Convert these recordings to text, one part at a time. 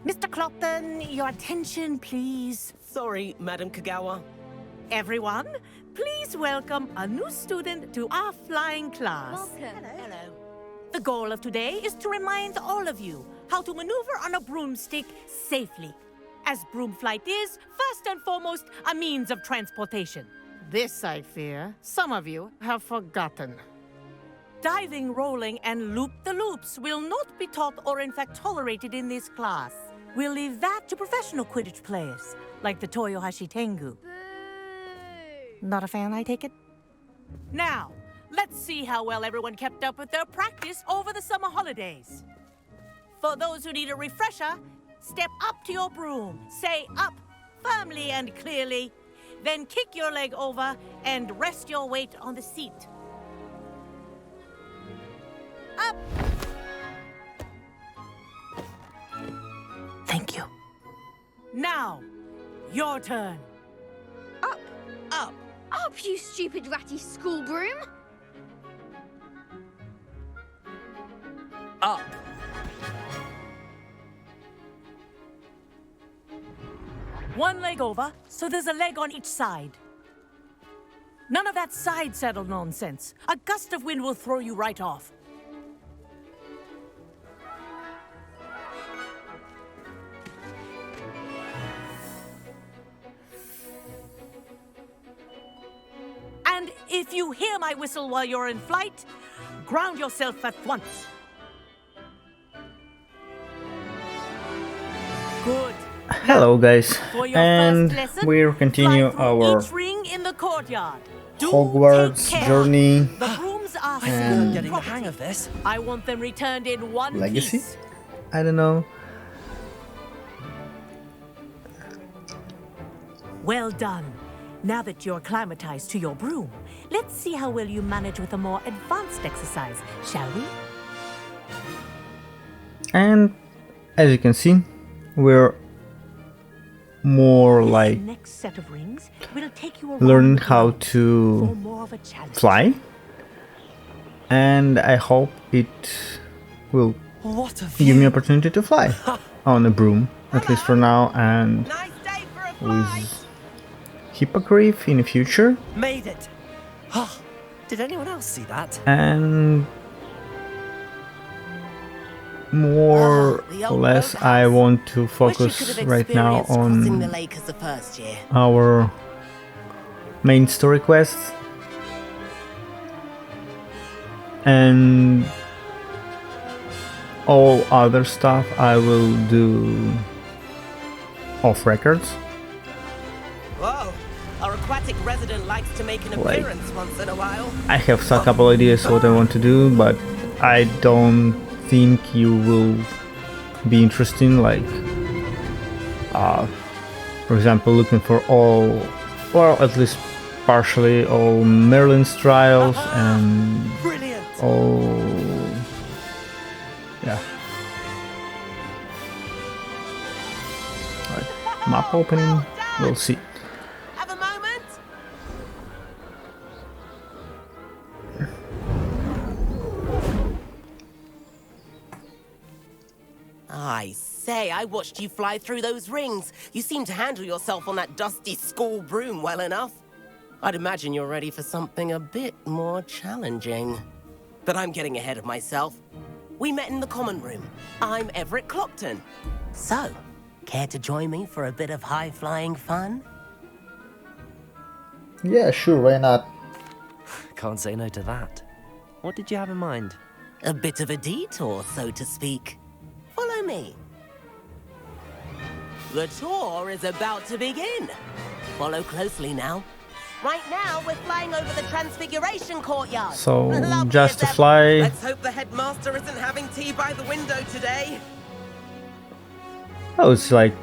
Mr. Clopton, your attention, please. Sorry, Madam Kagawa. Everyone, please welcome a new student to our flying class. Welcome. Hello. The goal of today is to remind all of you how to maneuver on a broomstick safely, as broom flight is, first and foremost, a means of transportation. This, I fear, some of you have forgotten. Diving, rolling, and loop-the-loops will not be taught or in fact tolerated in this class. We'll leave that to professional Quidditch players, like the Toyohashi Tengu. Boo! Not a fan, I take it? Now, let's see how well everyone kept up with their practice over the summer holidays. For those who need a refresher, step up to your broom, say up firmly and clearly, then kick your leg over and rest your weight on the seat. Up! Thank you. Now, your turn. Up! Up! Up, you stupid ratty school broom! Up! One leg over, so there's a leg on each side. None of that side saddle nonsense. A gust of wind will throw you right off. And if you hear my whistle while you're in flight, ground yourself at once. Good. Hello guys, For your and first lesson, we'll continue fly through our each ring in the courtyard. Do Hogwarts take care. journey The brooms are I think And- I'm getting the hang of this. I want them returned in one Legacy? piece. I don't know. Well done. Now that you're acclimatized to your broom, let's see how well you manage with a more advanced exercise, shall we? And as you can see, we're more This like next set of rings will take you around learn the how grounds for to more of a challenge. fly, and I hope it will What a give me view! opportunity to fly on a broom, at least for now, and Nice day for a fly! with Hippogriff in the future. Made it! Oh, did anyone else see that? And more the or old less boathouse. I want to Wish you focus could have right now experienced crossing the on lake as the first year. our main story quests, and all other stuff I will do off records. Whoa! Our aquatic resident likes to make an Like- appearance once in a while. I have a couple ideas what I want to do, but I don't think you will be interested in, like for example, looking for all, or at least partially all Merlin's trials and Brilliant! all, yeah, like map opening, we'll see. Have a moment? I say, I watched you fly through those rings. You seem to handle yourself on that dusty school broom well enough. I'd imagine you're ready for something a bit more challenging. But I'm getting ahead of myself. We met in the common room. I'm Everett Clopton. So, care to join me for a bit of high-flying fun? Yeah, sure, why not? Can't say no to that. What did you have in mind? A bit of a detour, so to speak. Follow me. The tour is about to begin. Follow closely now. Right now, we're flying over the Transfiguration Courtyard. So, Lovely just to as ever. fly. Let's hope the headmaster isn't having tea by the window today. Oh, it's like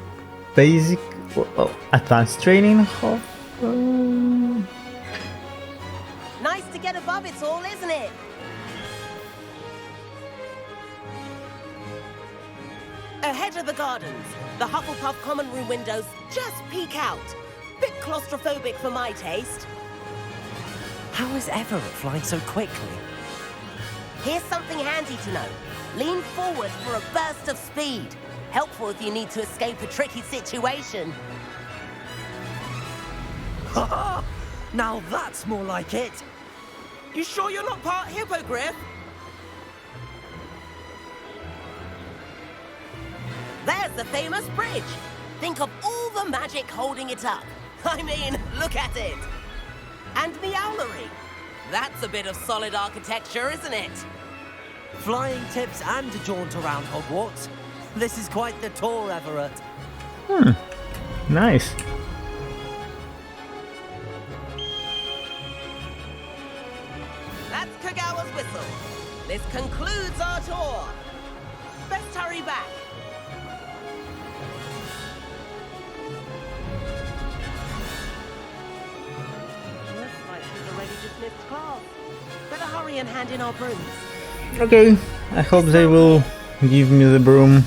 basic, advanced training. Nice to get above it all, isn't it? Ahead of the gardens, the Hufflepuff common room windows just peek out. Bit claustrophobic for my taste. How is Everett flying so quickly? Here's something handy to know. Lean forward for a burst of speed. Helpful if you need to escape a tricky situation. Ha! Now that's more like it. You sure you're not part hippogriff? There's the famous bridge. Think of all the magic holding it up. I mean, look at it. And the owlery. That's a bit of solid architecture, isn't it? Flying tips and a jaunt around Hogwarts. This is quite the tour, Everett. Nice. That's Kagawa's whistle. This concludes our tour. Best hurry back. Looks like she's already dismissed class. Better hurry and hand in our brooms. Okay, I hope they will give me the broom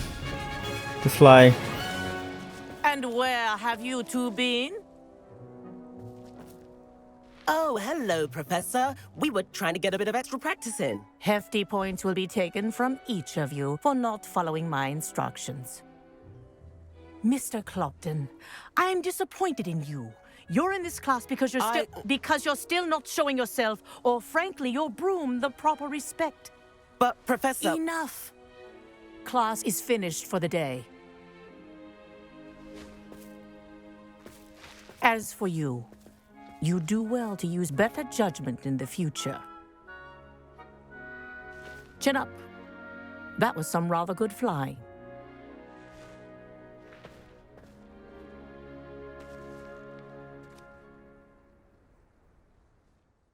to fly. And where have you two been? Oh, hello, Professor. We were trying to get a bit of extra practice in. Hefty points will be taken from each of you for not following my instructions. Mr. Clopton, I'm disappointed in you. You're in this class because you're still not showing yourself, or frankly, your broom the proper respect. But, Professor... Enough. Class is finished for the day. As for you, you do well to use better judgment in the future. Chin up. That was some rather good flying.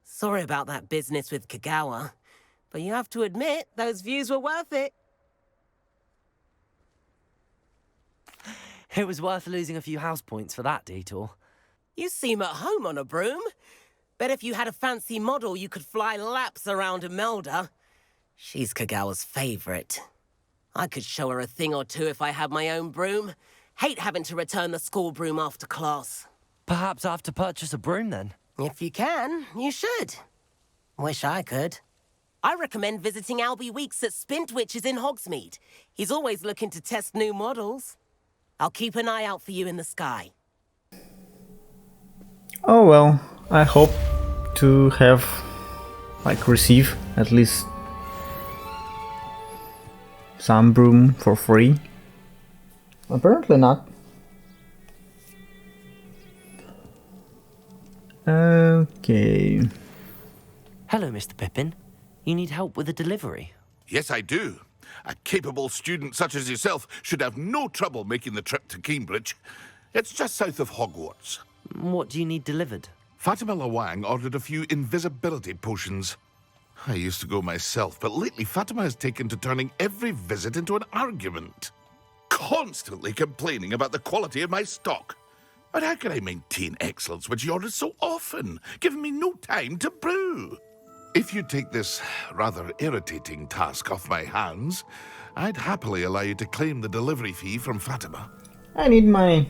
Sorry about that business with Kagawa, but you have to admit, those views were worth it. It was worth losing a few house points for that detour. You seem at home on a broom. Bet if you had a fancy model, you could fly laps around Imelda. She's Kagawa's favorite. I could show her a thing or two if I had my own broom. Hate having to return the school broom after class. Perhaps I have to purchase a broom then. If you can, you should. Wish I could. I recommend visiting Albie Weeks at Spintwitches in Hogsmeade. He's always looking to test new models. I'll keep an eye out for you in the sky. Oh well, I hope to have, like, receive at least some broom for free. Apparently not. Okay. Hello, Mr. Pippin. You need help with a delivery? Yes, I do. A capable student such as yourself should have no trouble making the trip to Cambridge. It's just south of Hogwarts. What do you need delivered? Fatima Lawang ordered a few invisibility potions. I used to go myself, but lately Fatima has taken to turning every visit into an argument. Constantly complaining about the quality of my stock. But how can I maintain excellence when she orders so often, giving me no time to brew? If you take this rather irritating task off my hands, I'd happily allow you to claim the delivery fee from Fatima. I need my...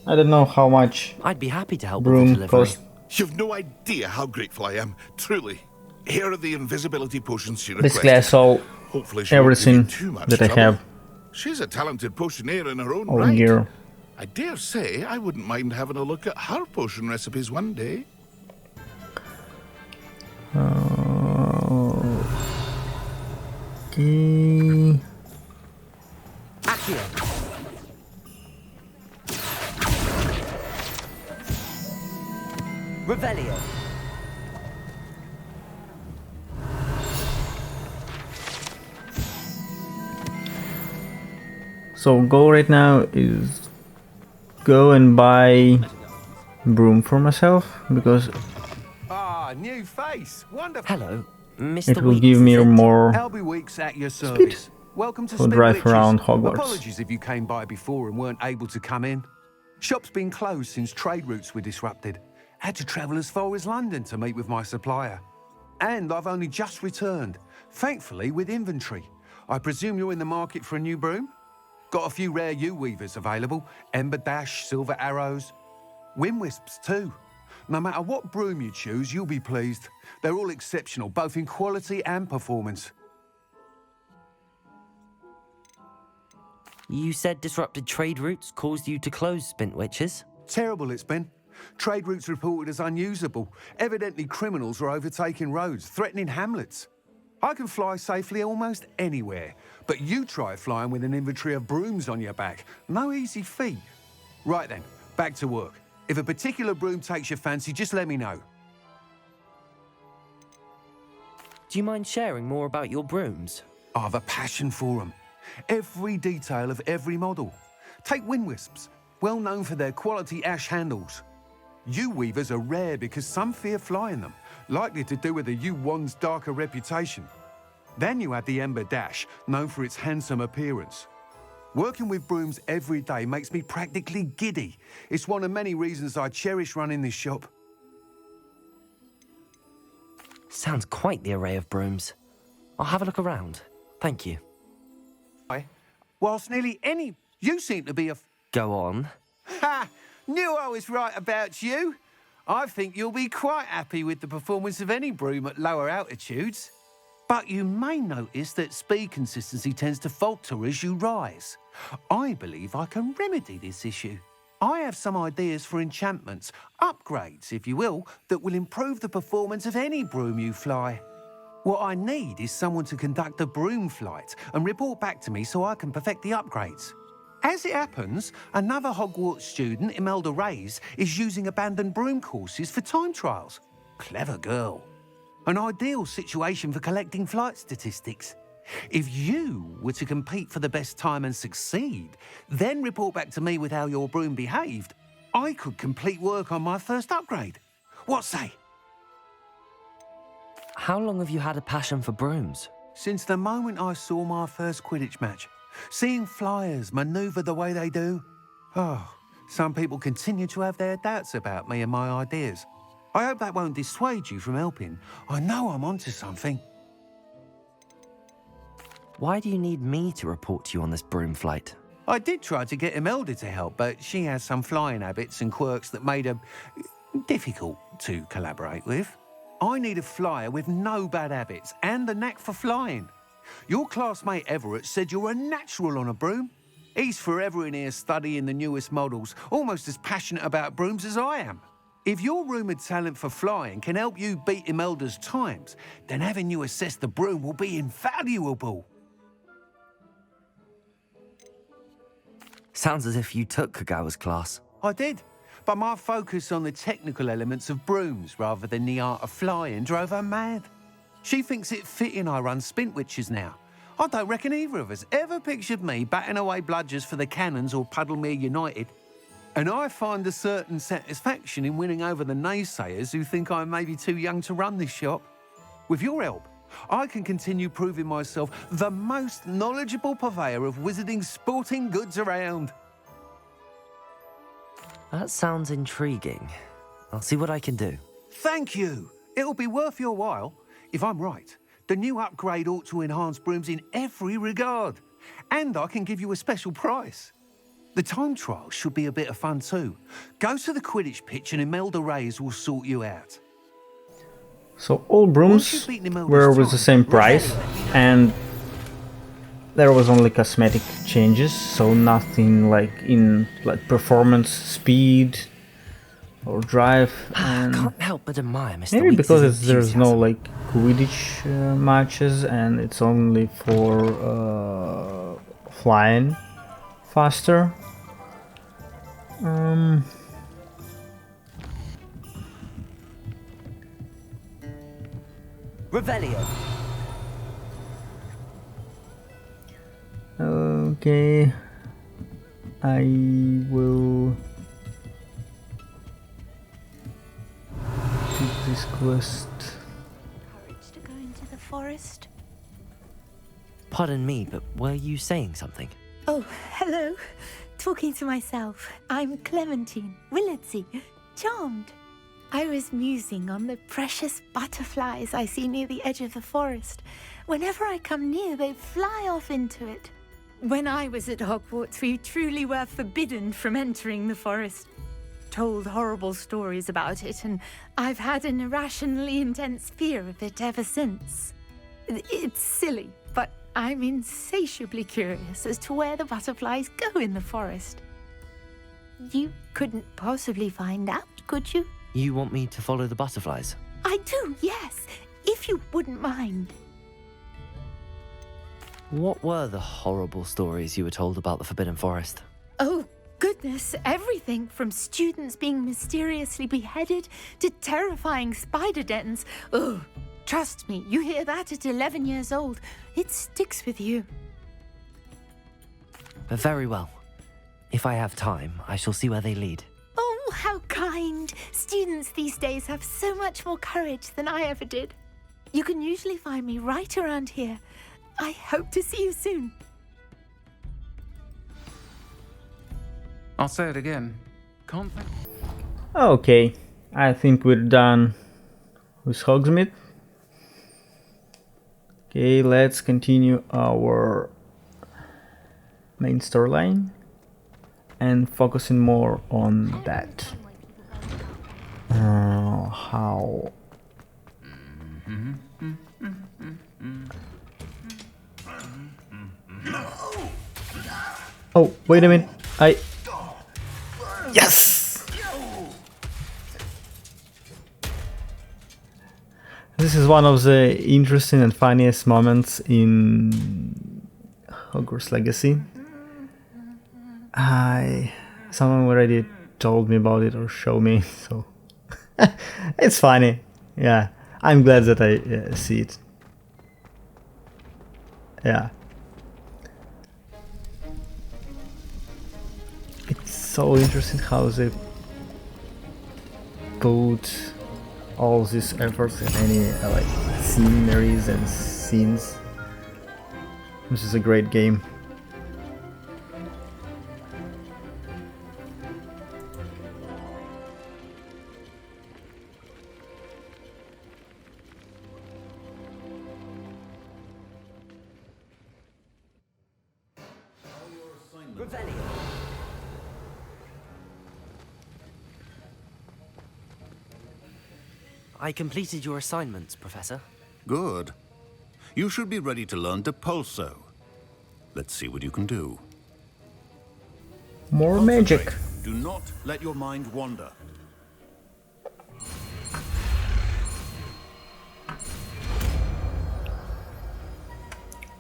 I don't know how much I'd be happy to help with broom the delivery. cost. You've no idea how grateful I am, truly. Here are the invisibility potions she requested. Basically I saw Hopefully she won't give you everything too much that I trouble. have She's a talented potioneer in her own over right. here. I dare say I wouldn't mind having a look at her potion recipes one day. Okay. Accio. Revelio. So goal right now is go and buy broom for myself because Ah, new face. Wonderful. Hello, Mr. it will Weeks, give me is it? more Albie Weeks at your service. Welcome to for drive Spintwitches. around Hogwarts. Apologies if you came by before and weren't able to come in. Shop's been closed since trade routes were disrupted. Had to travel as far as London to meet with my supplier. And I've only just returned, thankfully with inventory. I presume you're in the market for a new broom? Got a few rare U-weavers available. Ember Dash, Silver Arrows. Wind Wisps too. No matter what broom you choose, you'll be pleased. They're all exceptional, both in quality and performance. You said disrupted trade routes caused you to close Spintwitches? Terrible it's been. Trade routes reported as unusable. Evidently criminals are overtaking roads, threatening hamlets. I can fly safely almost anywhere, but you try flying with an inventory of brooms on your back. No easy feat. Right then, back to work. If a particular broom takes your fancy, just let me know. Do you mind sharing more about your brooms? I have a passion for them. Every detail of every model. Take wind wisps, well known for their quality ash handles. Yew weavers are rare because some fear flying them, likely to do with the yew wand's darker reputation. Then you have the Ember Dash, known for its handsome appearance. Working with brooms every day makes me practically giddy. It's one of many reasons I cherish running this shop. Sounds quite the array of brooms. I'll have a look around. Thank you. Whilst nearly any... You seem to be a... Go on. Ha! Knew I was right about you. I think you'll be quite happy with the performance of any broom at lower altitudes. But you may notice that speed consistency tends to falter as you rise. I believe I can remedy this issue. I have some ideas for enchantments, upgrades, if you will, that will improve the performance of any broom you fly. What I need is someone to conduct a broom flight and report back to me so I can perfect the upgrades. As it happens, another Hogwarts student, Imelda Reyes, is using abandoned broom courses for time trials. Clever girl. An ideal situation for collecting flight statistics. If you were to compete for the best time and succeed, then report back to me with how your broom behaved, I could complete work on my first upgrade. What say? How long have you had a passion for brooms? Since the moment I saw my first Quidditch match. Seeing flyers manoeuvre the way they do. Oh, some people continue to have their doubts about me and my ideas. I hope that won't dissuade you from helping. I know I'm onto something. Why do you need me to report to you on this broom flight? I did try to get Imelda to help, but she has some flying habits and quirks that made her difficult to collaborate with. I need a flyer with no bad habits and the knack for flying. Your classmate Everett said you're a natural on a broom. He's forever in here studying the newest models, almost as passionate about brooms as I am. If your rumoured talent for flying can help you beat Imelda's times, then having you assess the broom will be invaluable. Sounds as if you took Kagawa's class. I did, but my focus on the technical elements of brooms rather than the art of flying drove her mad. She thinks it fitting I run Spintwitches now. I don't reckon either of us ever pictured me batting away bludgers for the Cannons or Puddlemere United. And I find a certain satisfaction in winning over the naysayers who think I may be too young to run this shop. With your help, I can continue proving myself the most knowledgeable purveyor of wizarding sporting goods around. That sounds intriguing. I'll see what I can do. Thank you. It'll be worth your while. If I'm right, the new upgrade ought to enhance brooms in every regard. And I can give you a special price. The time trial should be a bit of fun too. Go to the Quidditch pitch and Imelda Reyes will sort you out. So all brooms were with the same price, and there was only cosmetic changes, so nothing like in performance, speed, or drive. I can't help but admire Mr. Maybe Weeks' because there's no enthusiasm. like Quidditch matches, and it's only for flying faster. Revelio. Okay, I will do this quest. Courage to go into the forest. Pardon me, but were you saying something? Oh, hello. Talking to myself. I'm Clementine Willardsey. Charmed. I was musing on the precious butterflies I see near the edge of the forest. Whenever I come near, they fly off into it. When I was at Hogwarts, we truly were forbidden from entering the forest. Told horrible stories about it, and I've had an irrationally intense fear of it ever since. It's silly, but I'm insatiably curious as to where the butterflies go in the forest. You couldn't possibly find out, could you? You want me to follow the butterflies? I do, yes, if you wouldn't mind. What were the horrible stories you were told about the Forbidden Forest? Oh, goodness, everything from students being mysteriously beheaded to terrifying spider dens. Ugh, trust me, you hear that at 11 years old, it sticks with you. Very well. If I have time, I shall see where they lead. Oh, how kind. Students these days have so much more courage than I ever did. You can usually find me right around here. I hope to see you soon. I'll say it again. Can't think. Okay, I think we're done with Hogsmeade. Okay, let's continue our main storyline and focusing more on that. How? Oh, wait a minute. Yes! This is one of the interesting and funniest moments in Hogwarts Legacy. Someone already told me about it or showed me, so it's funny. Yeah, I'm glad that I see it. Yeah. It's so interesting how they put all these efforts in any like sceneries and scenes. This is a great game. I completed your assignments, Professor. Good. You should be ready to learn Depulso. Let's see what you can do. More magic. Do not let your mind wander.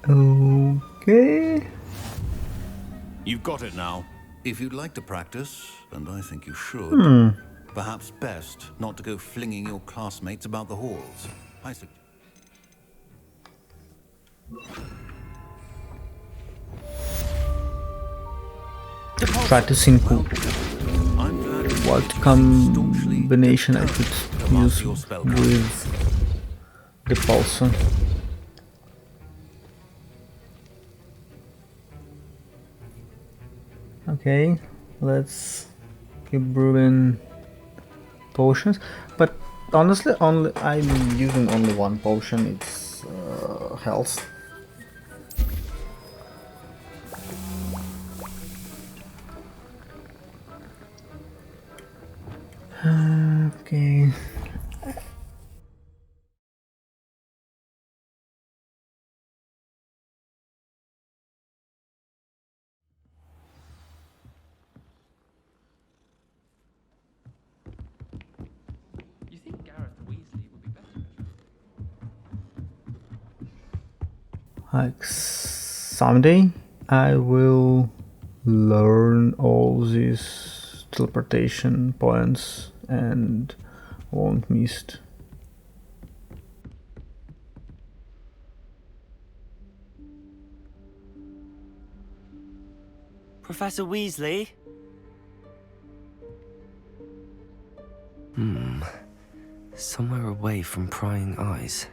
Okay. You've got it now. If you'd like to practice, and I think you should, perhaps best not to go flinging your classmates about the halls. I suggest. Practicing what combination I could use with the pulsar. Okay, let's keep brewing potions, but honestly, I'm using only one potion. It's health. Okay. You think Gareth Weasley would be better? Like someday I will learn all these teleportation points and won't miss it. Professor Weasley? Somewhere away from prying eyes.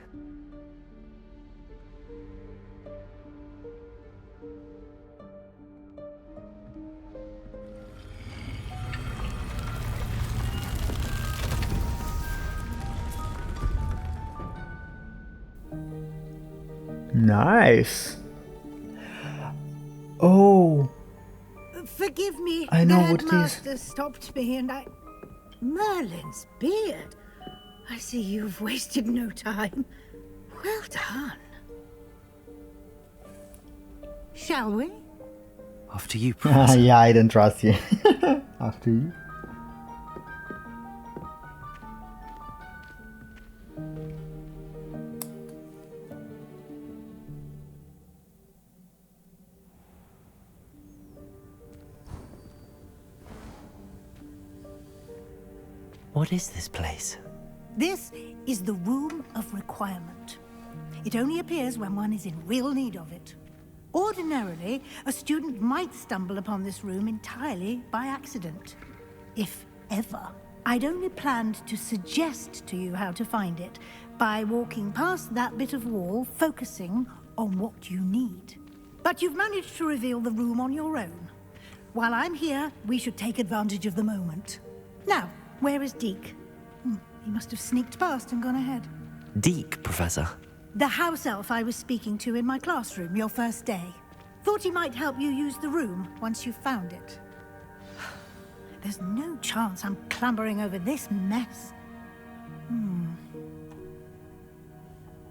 Nice. Oh, Forgive me. I know the what it is. headmaster stopped me and I... Merlin's beard. I see you've wasted no time. Well done. Shall we? After you, Professor. Yeah, I don't trust you. After you. What is this place? This is the Room of Requirement. It only appears when one is in real need of it. Ordinarily, a student might stumble upon this room entirely by accident. If ever. I'd only planned to suggest to you how to find it by walking past that bit of wall, focusing on what you need. But you've managed to reveal the room on your own. While I'm here, we should take advantage of the moment. Now, where is Deke? He must have sneaked past and gone ahead. Deke, Professor. The house elf I was speaking to in my classroom your first day. Thought he might help you use the room once you found it. There's no chance I'm clambering over this mess.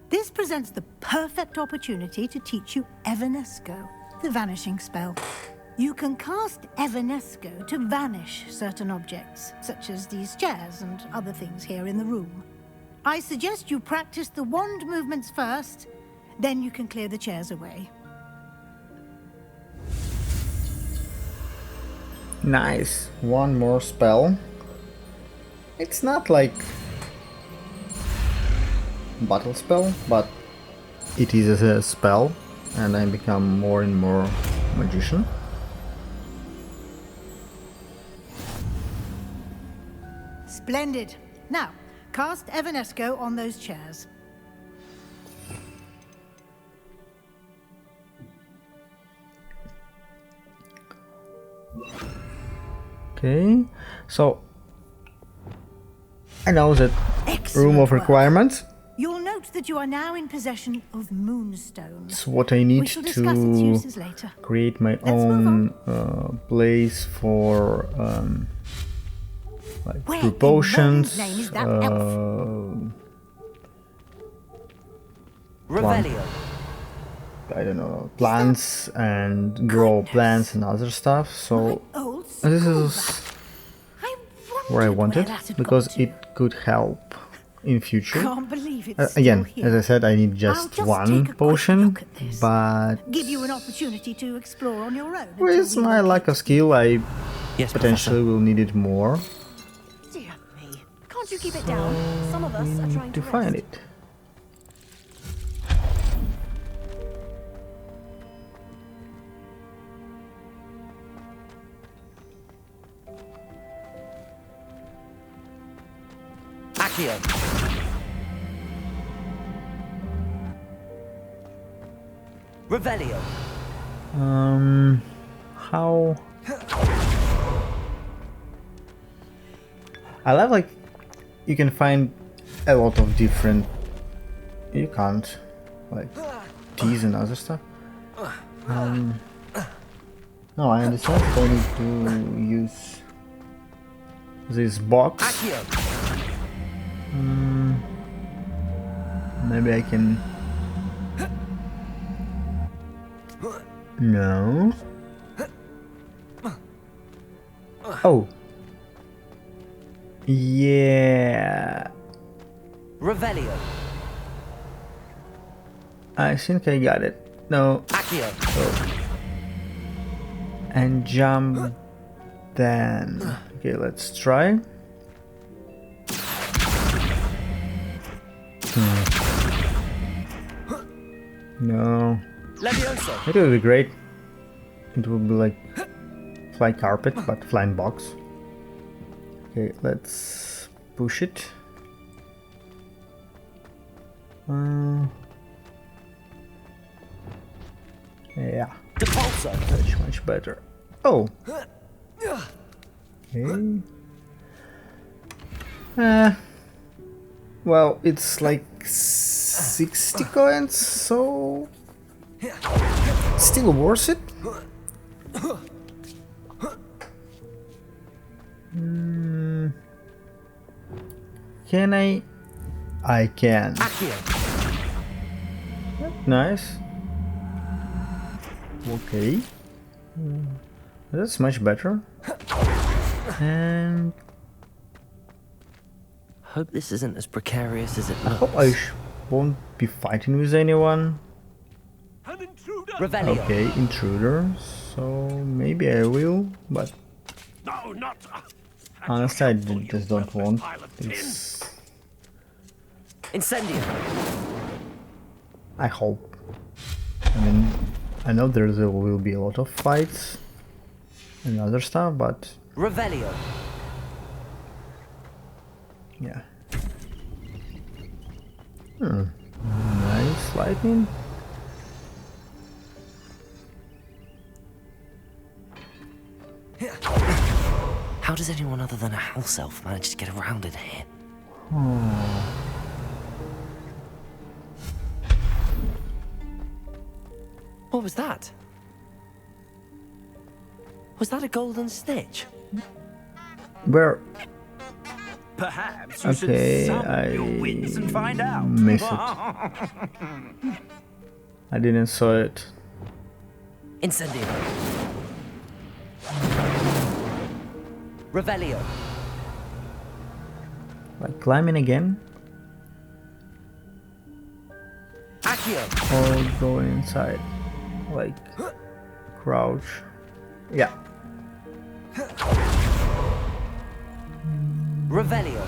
This presents the perfect opportunity to teach you Evanesco, the vanishing spell. You can cast Evanesco to vanish certain objects, such as these chairs and other things here in the room. I suggest you practice the wand movements first, then you can clear the chairs away. Nice. One more spell. It's not like battle spell, but it is a spell, and I become more and more magician. Splendid. Now, cast Evanesco on those chairs. Okay, so I know that Excellent Room of work. Requirements. You'll note that you are now in possession of Moonstone. It's what I need We shall discuss its to uses later. create my Let's move own place for like Where brew in potions, Merlin's name is that elf? Revelio. I don't know, plants and grow plants and other stuff. So Old this school is bag. where I wondered wanted that had because got you. it could help in future. Can't believe it's Again, still here. as I said, I need I'll just just one take a quick potion, look at this. but Give you an opportunity to explore on your own. with until we my locate lack of skill, I Yes, potentially will need it more. Dear me. Can't you keep it down? Some of us are trying To to find rest. it. Accio. Revelio. How? I love like you can find a lot of different. You can't like teas and other stuff. No, I understand. I need to use this box. Accio. Maybe I can. No. Oh. Yeah. Revelio. I think I got it. No. Accio. And jump then. Okay, let's try. No. Levioso. It will be great. It will be like fly carpet, but flying box. Okay, let's push it. Yeah, Depulso. much better. Oh. Okay. Well, it's like 60 coins, so still worth it. Can I? I can. Accio. Nice. Okay. That's much better. And Hope this isn't as precarious as it I looks. hope I won't be fighting with anyone. Revelio. Okay, intruder. So maybe I will, but No, not. honestly, I just don't want this. Incendio. I hope. I mean, I know there will be a lot of fights and other stuff, but Revelio. yeah. Nice lightning. How does anyone other than a house elf manage to get around in here? What was that? Was that a golden snitch? Where? Perhaps you Okay, should summon your wits and find out. Miss it. I didn't saw it. Incendio. Revelio. Like climbing again? Accio. Or going inside? Like crouch? Yeah. Revelio.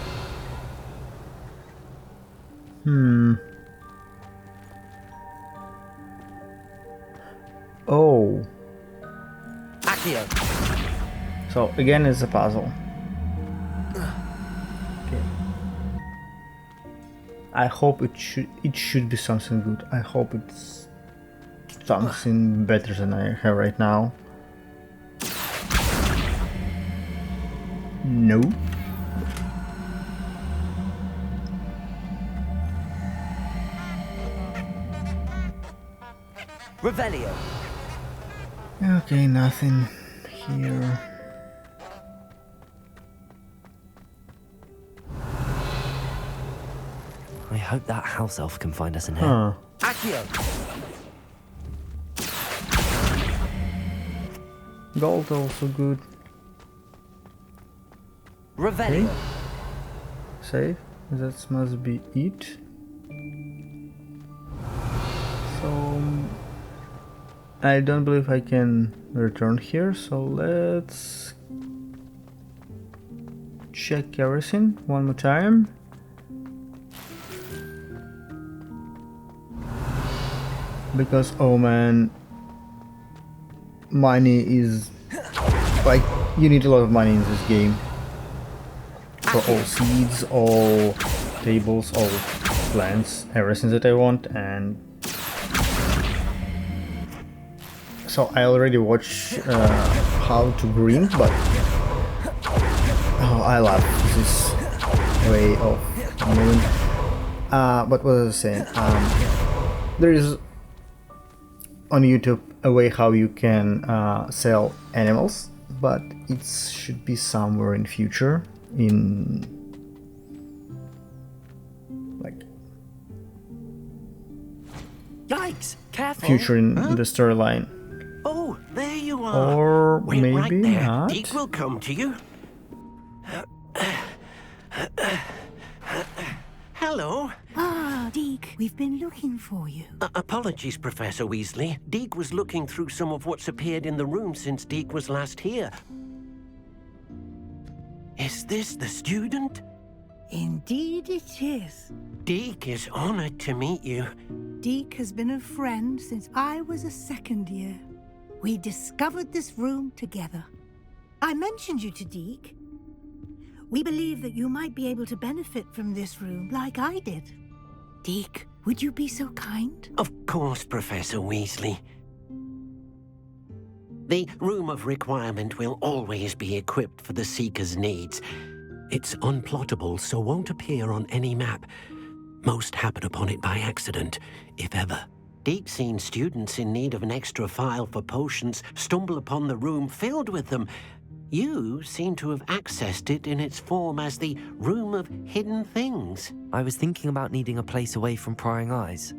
Oh. Accio. So again, it's a puzzle. Okay. I hope it should be something good. I hope it's something better than I have right now. No. Revelio. Okay, nothing here. I hope that house elf can find us in here. Huh. Accio. Gold also good. Revelio. Save. That must be it. So I don't believe I can return here, so let's check everything one more time. Because oh man, money is like you need a lot of money in this game for all seeds, all tables, all plants, everything that I want. And so I already watched how to green, but oh, I love this way of moving. But what was I saying? There is on YouTube a way how you can sell animals, but it should be somewhere in future, in like Yikes! Careful. future in the storyline. Oh, there you are. Or Wait maybe right there. not. Deke will come to you. Hello. Ah, Deke, we've been looking for you. Apologies, Professor Weasley. Deke was looking through some of what's appeared in the room since Deke was last here. Is this the student? Indeed it is. Deke is honored to meet you. Deke has been a friend since I was a second year. We discovered this room together. I mentioned you to Deke. We believe that you might be able to benefit from this room like I did. Deke, would you be so kind? Of course, Professor Weasley. The Room of Requirement will always be equipped for the Seeker's needs. It's unplottable, so won't appear on any map. Most happen upon it by accident, if ever. Deep-seen students in need of an extra file for potions stumble upon the room filled with them. You seem to have accessed it in its form as the Room of Hidden Things. I was thinking about needing a place away from prying eyes.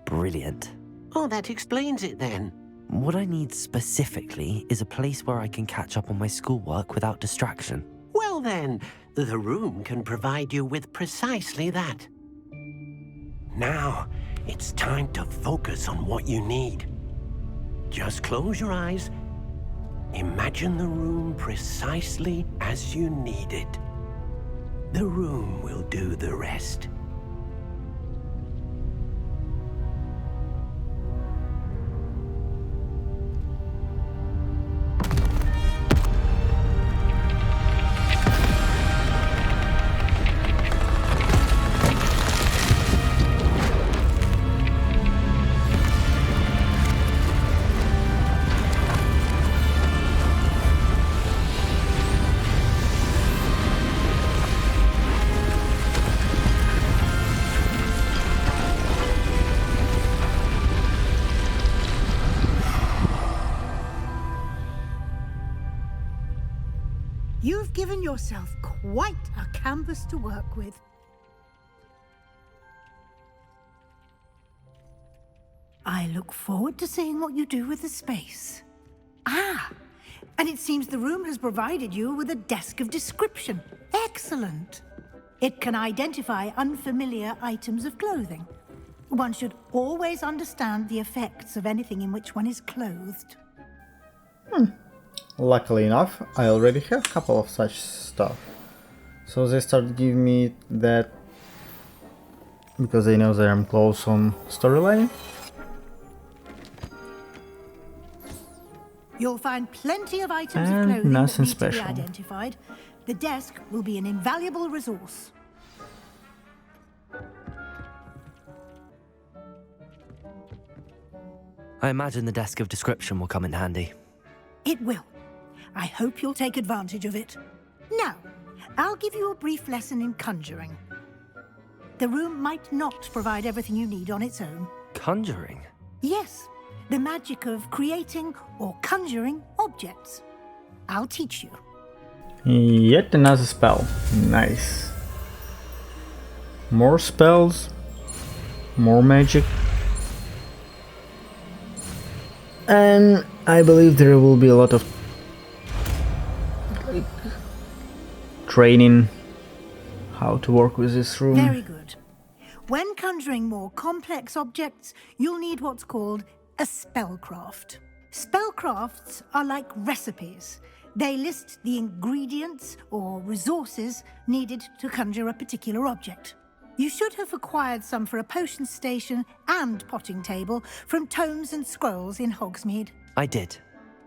Brilliant. Well, that explains it then. What I need specifically is a place where I can catch up on my schoolwork without distraction. Well then, the room can provide you with precisely that. Now, it's time to focus on what you need. Just close your eyes. Imagine the room precisely as you need it. The room will do the rest. You've given yourself quite a canvas to work with. I look forward to seeing what you do with the space. Ah, and it seems the room has provided you with a desk of description. Excellent. It can identify unfamiliar items of clothing. One should always understand the effects of anything in which one is clothed. Luckily enough, I already have a couple of such stuff. So they start giving me that because they know that I'm close on storyline. You'll find plenty of items of And clothing that nothing need to be special. identified. The desk will be an invaluable resource. I imagine the desk of description will come in handy. It will. I hope you'll take advantage of it. Now, I'll give you a brief lesson in conjuring. The room might not provide everything you need on its own. Conjuring? Yes, the magic of creating or conjuring objects. I'll teach you. Yet another spell. Nice. More spells. More magic. And I believe there will be a lot of training how to work with this room. Very good. When conjuring more complex objects, you'll need what's called a spellcraft. Spellcrafts are like recipes. They list the ingredients or resources needed to conjure a particular object. You should have acquired some for a potion station and potting table from tomes and scrolls in Hogsmeade. I did.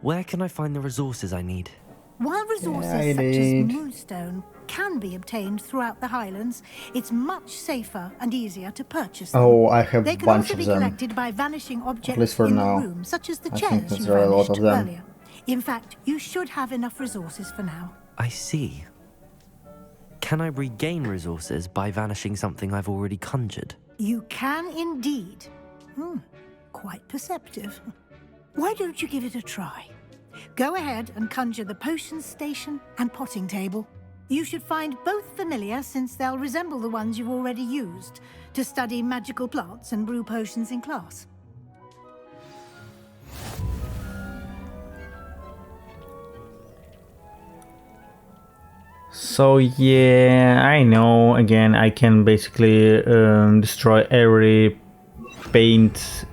Where can I find the resources I need? While resources such as moonstone can be obtained throughout the Highlands, it's much safer and easier to purchase them. Oh, I have They a can bunch also of be them. collected by vanishing objects least for in now. the room, such as the I think chairs you there are a lot vanished of them. earlier. In fact, you should have enough resources for now. I see. Can I regain resources by vanishing something I've already conjured? You can indeed. Quite perceptive. Why don't you give it a try? Go ahead and conjure the potion station and potting table. You should find both familiar since they'll resemble the ones you've already used to study magical plants and brew potions in class. So yeah, I know, again, I can basically destroy every paint,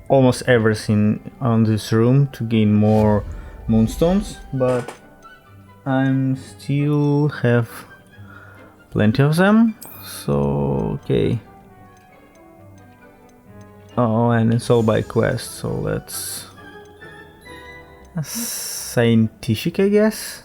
almost everything on this room to gain more moonstones, but I'm still have plenty of them, so okay. Oh, and it's all by quest, so that's scientific, I guess.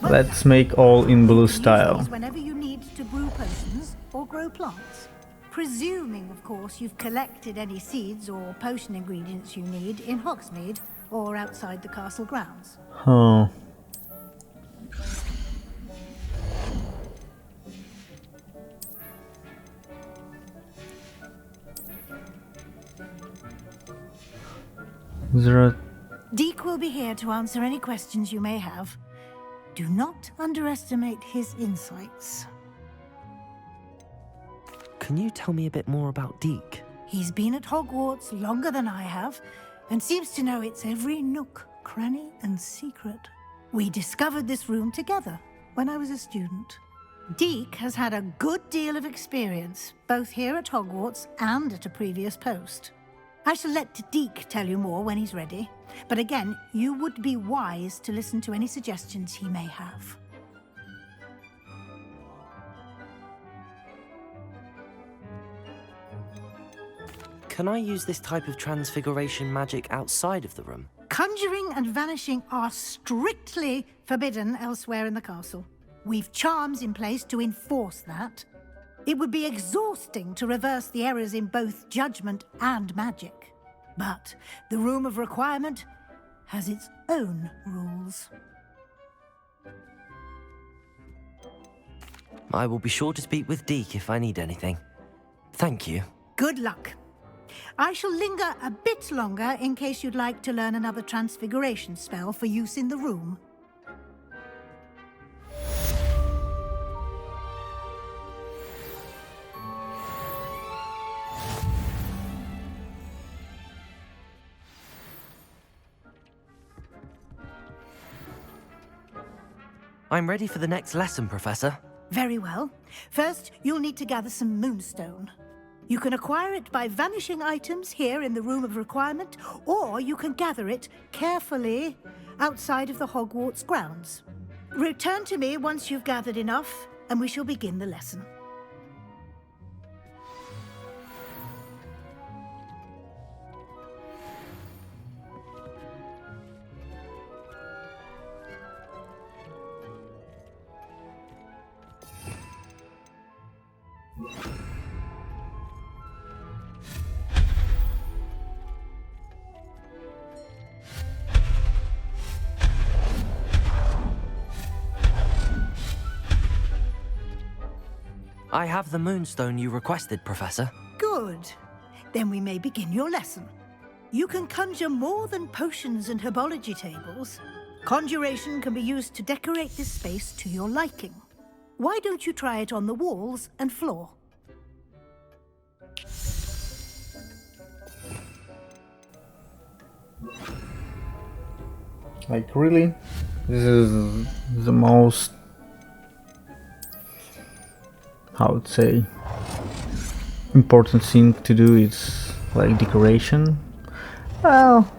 Let's make all in blue style. Whenever you need to brew potions or grow plants. Presuming, of course, you've collected any seeds or potion ingredients you need in Hogsmeade or outside the castle grounds. Huh. Is there a... Deke will be here to answer any questions you may have. Do not underestimate his insights. Can you tell me a bit more about Deke? He's been at Hogwarts longer than I have, and seems to know its every nook, cranny, and secret. We discovered this room together when I was a student. Deke has had a good deal of experience, both here at Hogwarts and at a previous post. I shall let Deke tell you more when he's ready, but again, you would be wise to listen to any suggestions he may have. Can I use this type of transfiguration magic outside of the room? Conjuring and vanishing are strictly forbidden elsewhere in the castle. We've charms in place to enforce that. It would be exhausting to reverse the errors in both judgment and magic. But the Room of Requirement has its own rules. I will be sure to speak with Deke if I need anything. Thank you. Good luck. I shall linger a bit longer in case you'd like to learn another transfiguration spell for use in the room. I'm ready for the next lesson, Professor. Very well. First, you'll need to gather some moonstone. You can acquire it by vanishing items here in the Room of Requirement, or you can gather it carefully outside of the Hogwarts grounds. Return to me once you've gathered enough, and we shall begin the lesson. I have the moonstone you requested, Professor. Good. Then we may begin your lesson. You can conjure more than potions and herbology tables. Conjuration can be used to decorate this space to your liking. Why don't you try it on the walls and floor? Like, really? This is the most... I would say important thing to do is like decoration. Well,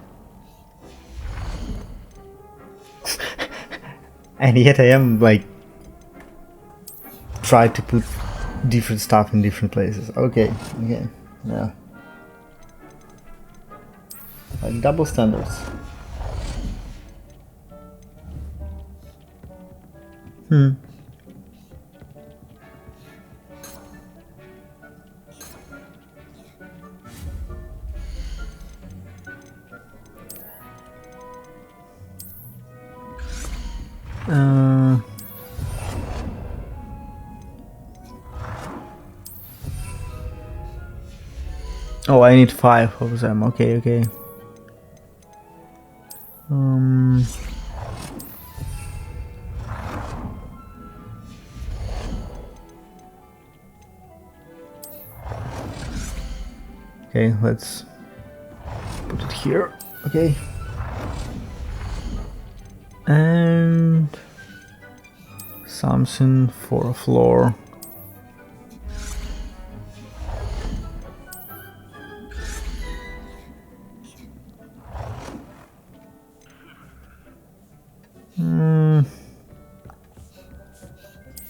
and yet I am like try to put different stuff in different places. Okay, yeah, like double standards. Oh, I need 5 of them. Okay. Okay, let's put it here. Okay. And something for a floor.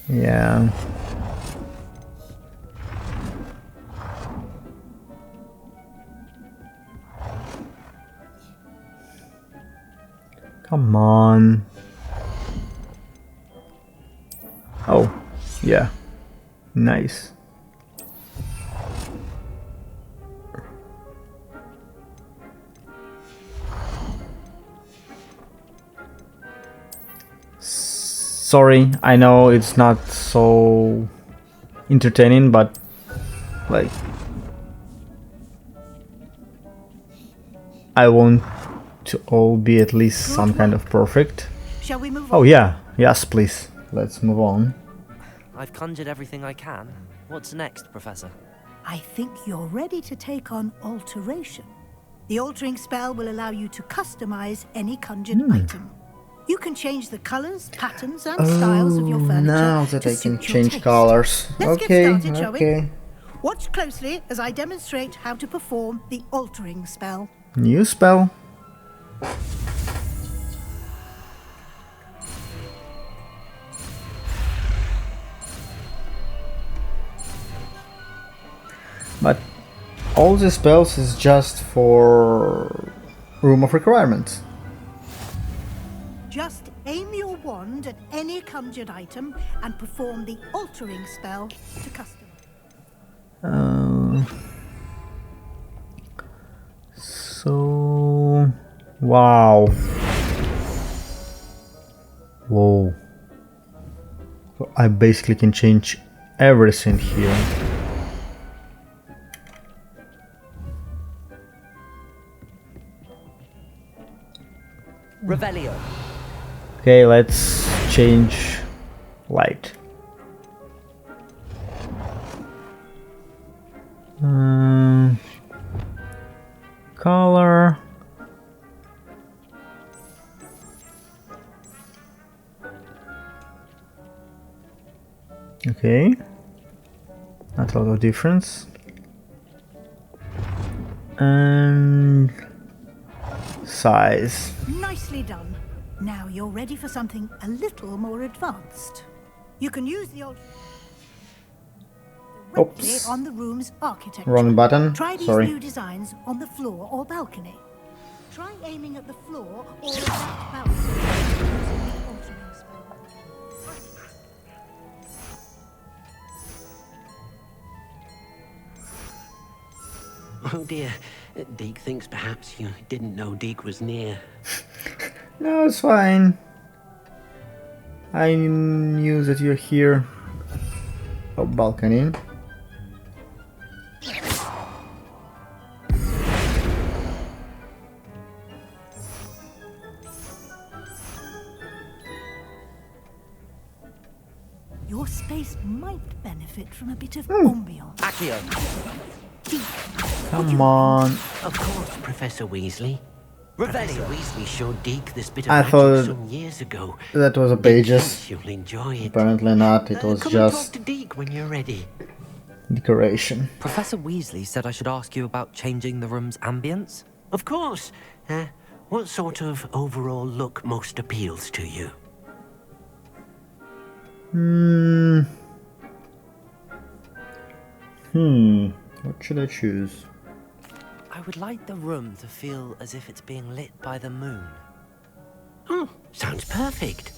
Yeah. Come on. Oh, yeah. Nice. Sorry, I know it's not so entertaining, but like I want to all be at least some kind of perfect. Shall we move Oh on? yeah, yes please. Let's move on. I've conjured everything I can. What's next, Professor? I think you're ready to take on alteration. The altering spell will allow you to customize any conjured item. You can change the colors, patterns, and styles of your furniture. Now that to I can suit your change taste. colors. Let's Okay, get started, shall we? okay. Watch closely as I demonstrate how to perform the altering spell. New spell. But all the spells is just for Room of Requirements. Just aim your wand at any conjured item and perform the altering spell to custom. So wow. Whoa. So I basically can change everything here. Revelio. Okay, let's change light. Color. Okay, not a lot of difference. And size. Nicely done. Now you're ready for something a little more advanced. You can use the old directly Oops. on the room's architecture. Wrong button. Try these Sorry. new designs on the floor or balcony. Try aiming at the floor or at that balcony using the altering spell. Oh dear. Deke thinks perhaps you didn't know Deke was near. No, it's fine. I knew that you're here. Oh, balcony. Your space might benefit from a bit of ambiance. Accio. Come on. Of course, Professor Weasley. Professor Weasley showed Deke this bit of I magic thought some years ago. that was a Deke pages. thinks you'll enjoy it. Apparently not. It was Come and just talk to Deke when you're ready. decoration. Professor Weasley said I should ask you about changing the room's ambience. Of course. What sort of overall look most appeals to you? What should I choose? I would like the room to feel as if it's being lit by the moon. Oh, sounds perfect.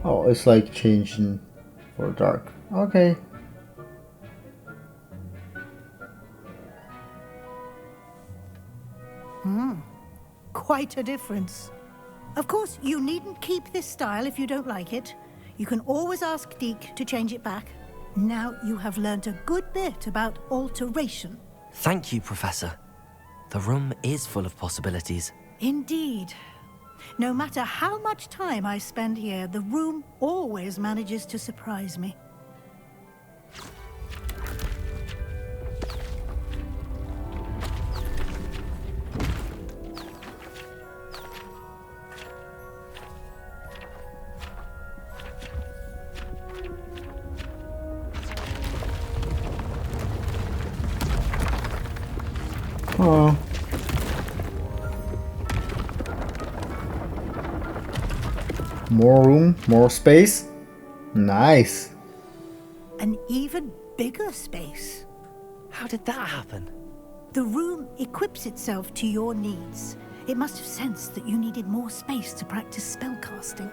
Oh, it's like changing for dark. Okay. Quite a difference. Of course, you needn't keep this style if you don't like it. You can always ask Deke to change it back. Now you have learnt a good bit about alteration. Thank you, Professor. The room is full of possibilities. Indeed. No matter how much time I spend here, the room always manages to surprise me. Oh. More room, more space. Nice. An even bigger space. How did that happen? The room equips itself to your needs. It must have sensed that you needed more space to practice spellcasting.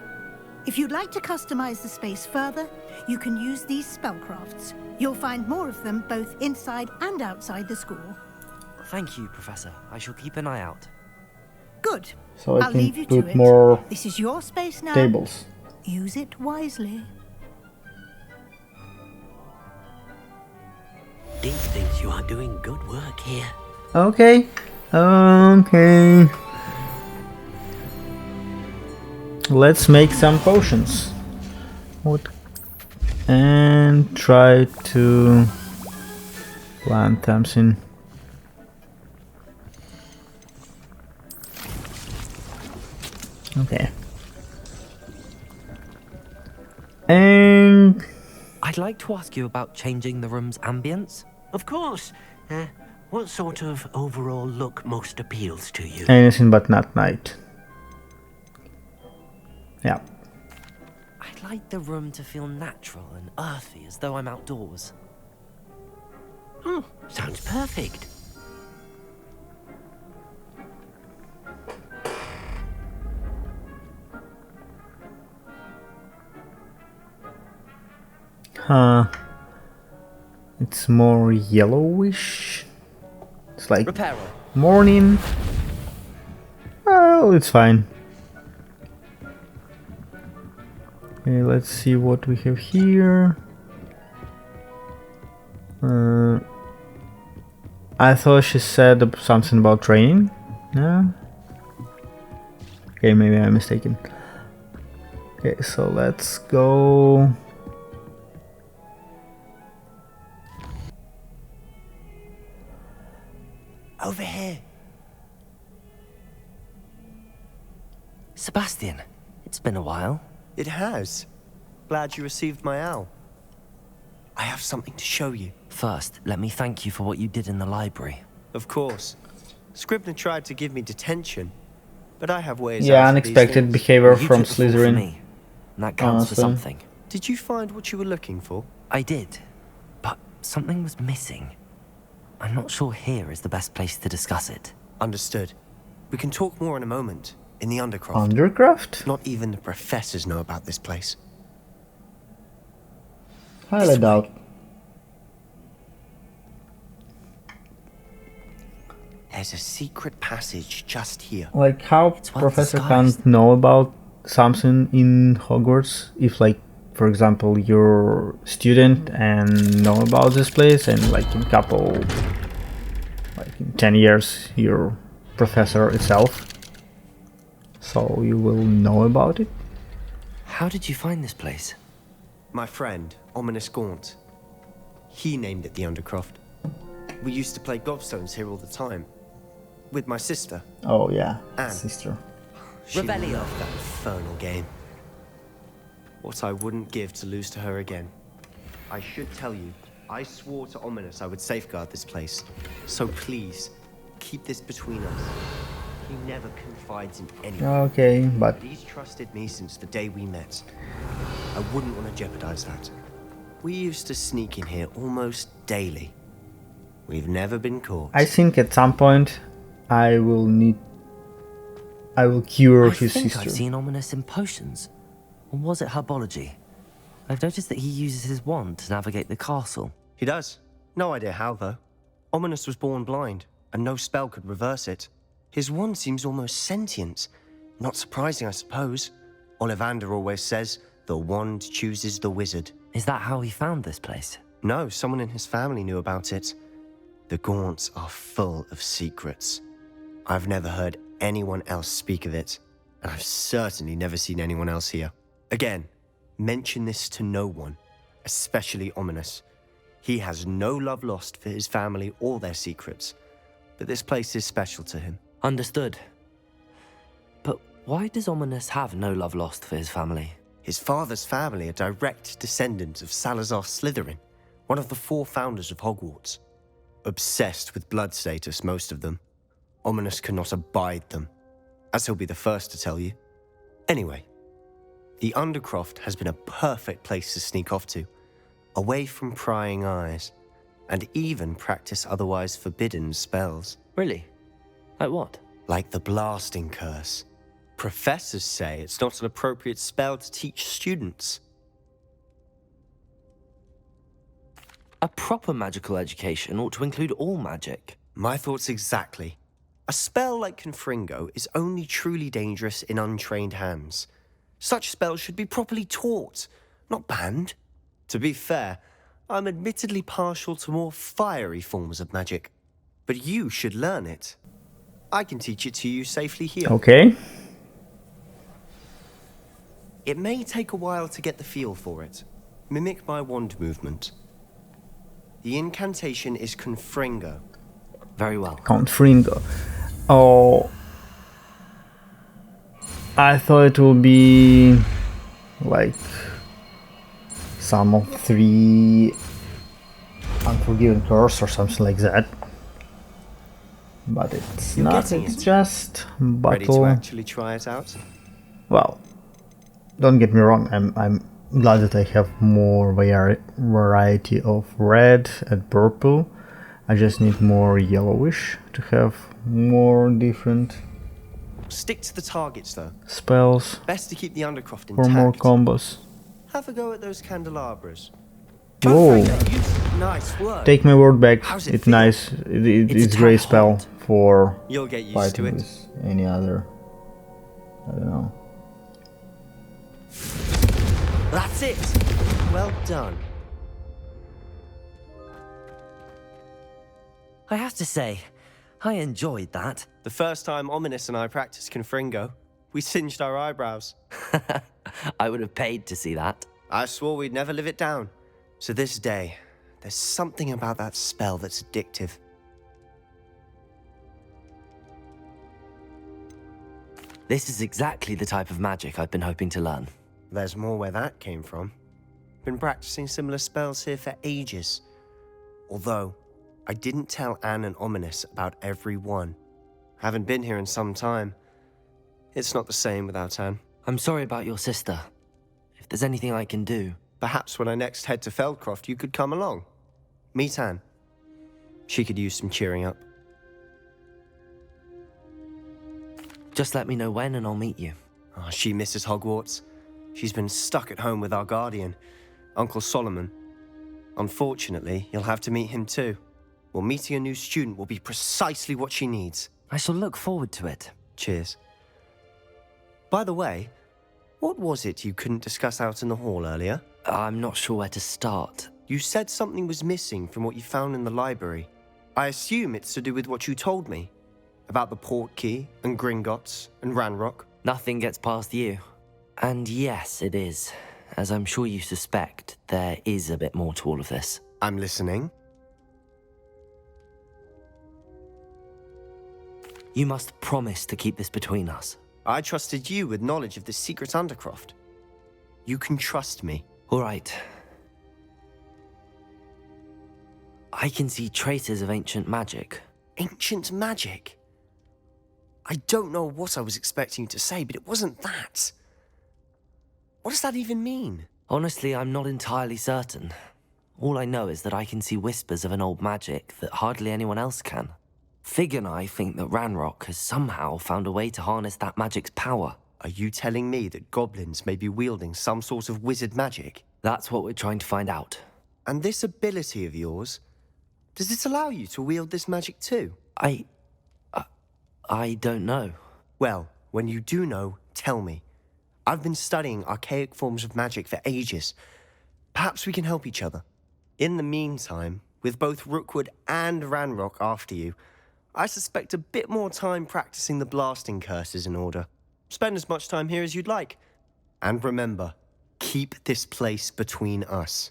If you'd like to customize the space further, you can use these spellcrafts. You'll find more of them both inside and outside the school. Thank you, Professor. I shall keep an eye out. Good. So I I'll can leave you to put it. more This is your space now. tables. Use it wisely. Deep thinks you are doing good work here. Okay. Okay. Let's make some potions. What? And try to plant something. Okay. And I'd like to ask you about changing the room's ambience. Of course. What sort of overall look most appeals to you? anything but not night. Yeah. I'd like the room to feel natural and earthy, as though I'm outdoors. Oh, sounds perfect. Huh. It's more yellowish. It's like Reparo. morning. Well, it's fine. Okay, let's see what we have here. I thought she said something about training. Yeah. Okay, maybe I'm mistaken. Okay, so let's go. Over here. Sebastian, it's been a while. It has. Glad you received my owl. I have something to show you. First, let me thank you for what you did in the library. Of course. Scribner tried to give me detention, but I have ways Yeah, out of these unexpected things. behavior You from took the fall for Slytherin. me, and that counts for Honestly. something. Did you find what you were looking for? I did, but something was missing. I'm not sure here is the best place to discuss it. Understood. We can talk more in a moment, in the Undercraft. Undercraft? Not even the professors know about this place. Highly doubt. There's a secret passage just here. Like how well professor disguised. can't know about something in Hogwarts if, like, for example, you're a student and know about this place, and like in in 10 years you're professor itself, so you will know about it. How did you find this place? My friend, Ominous Gaunt. He named it the Undercraft. We used to play gobstones here all the time. With my sister. Oh yeah, Anne. sister. She loved that infernal game. What I wouldn't give to lose to her again. I should tell you, I swore to Ominous I would safeguard this place. So please, keep this between us. He never confides in anyone. Okay, but He's trusted me since the day we met. I wouldn't want to jeopardize that. We used to sneak in here almost daily. We've never been caught. I think at some point I will cure I his think sister. I've seen Ominous in potions. Or was it herbology? I've noticed that he uses his wand to navigate the castle. He does. No idea how, though. Ominous was born blind, and no spell could reverse it. His wand seems almost sentient. Not surprising, I suppose. Ollivander always says, the wand chooses the wizard. Is that how he found this place? No, someone in his family knew about it. The Gaunts are full of secrets. I've never heard anyone else speak of it, and I've certainly never seen anyone else here. Again, mention this to no one, especially Ominous. He has no love lost for his family or their secrets, but this place is special to him. Understood. But why does Ominous have no love lost for his family? His father's family are direct descendants of Salazar Slytherin, one of the 4 founders of Hogwarts. Obsessed with blood status, most of them. Ominous cannot abide them, as he'll be the first to tell you. Anyway, the Undercraft has been a perfect place to sneak off to, away from prying eyes, and even practice otherwise forbidden spells. Really? Like what? Like the blasting curse. Professors say it's not an appropriate spell to teach students. A proper magical education ought to include all magic. My thoughts exactly. A spell like Confringo is only truly dangerous in untrained hands. Such spells should be properly taught, not banned. To be fair, I'm admittedly partial to more fiery forms of magic. But you should learn it. I can teach it to you safely here. Okay. It may take a while to get the feel for it. Mimic my wand movement. The incantation is Confringo. Very well. Confringo. Oh. I thought it would be like some of 3 Unforgiven Curse or something like that. But it's You're not, getting it's it. just Ready to battle. actually try it out? Well, don't get me wrong, I'm glad that I have more variety of red and purple. I just need more yellowish to have more different Stick to the targets, though. spells Best to keep the Undercraft for intact. more combos. Have a go at those candelabras. Whoa! Nice work. Take my word back. How's it It's feel? nice. It's a great tad spell hard. for You'll get used fighting to it. with any other. I don't know. That's it. Well done. I have to say, I enjoyed that. The first time Ominous and I practiced Confringo, we singed our eyebrows. I would have paid to see that. I swore we'd never live it down. To this day, there's something about that spell that's addictive. This is exactly the type of magic I've been hoping to learn. There's more where that came from. Been practicing similar spells here for ages. Although, I didn't tell Anne and Ominous about every one. Haven't been here in some time. It's not the same without Anne. I'm sorry about your sister. If there's anything I can do... Perhaps when I next head to Feldcroft, you could come along. Meet Anne. She could use some cheering up. Just let me know when and I'll meet you. Oh, she misses Hogwarts. She's been stuck at home with our guardian, Uncle Solomon. Unfortunately, you'll have to meet him too. Well, meeting a new student will be precisely what she needs. I shall look forward to it. Cheers. By the way, what was it you couldn't discuss out in the hall earlier? I'm not sure where to start. You said something was missing from what you found in the library. I assume it's to do with what you told me. About the Portkey, and Gringotts, and Ranrock. Nothing gets past you. And yes, it is. As I'm sure you suspect, there is a bit more to all of this. I'm listening. You must promise to keep this between us. I trusted you with knowledge of the secret Undercraft. You can trust me. All right. I can see traces of ancient magic. Ancient magic? I don't know what I was expecting you to say, but it wasn't that. What does that even mean? Honestly, I'm not entirely certain. All I know is that I can see whispers of an old magic that hardly anyone else can. Fig and I think that Ranrock has somehow found a way to harness that magic's power. Are you telling me that goblins may be wielding some sort of wizard magic? That's what we're trying to find out. And this ability of yours, does it allow you to wield this magic too? I don't know. Well, when you do know, tell me. I've been studying archaic forms of magic for ages. Perhaps we can help each other. In the meantime, with both Rookwood and Ranrock after you, I suspect a bit more time practicing the blasting curse is in order. Spend as much time here as you'd like. And remember, keep this place between us.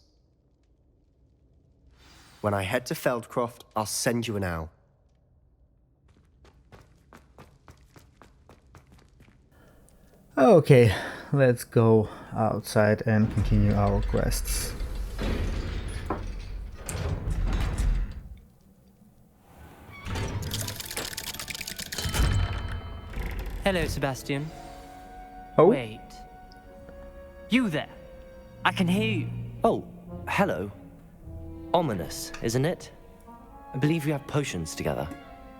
When I head to Feldcroft, I'll send you an owl. Okay, let's go outside and continue our quests. Hello, Sebastian. Oh? Wait. You there. I can hear you. Oh, hello. Ominous, isn't it? I believe we have potions together.